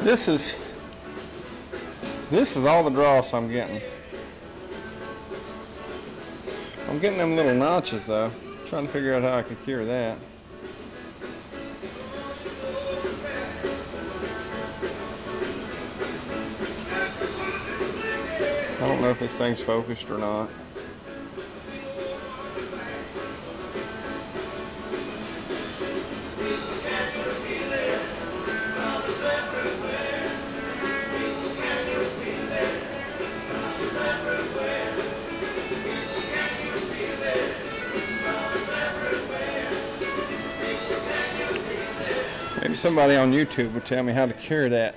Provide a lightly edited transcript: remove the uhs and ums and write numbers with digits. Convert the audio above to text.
This is all the dross I'm getting. I'm getting them little notches though. Trying to figure out how I can cure that. I don't know if this thing's focused or not. Maybe somebody on YouTube will tell me how to cure that.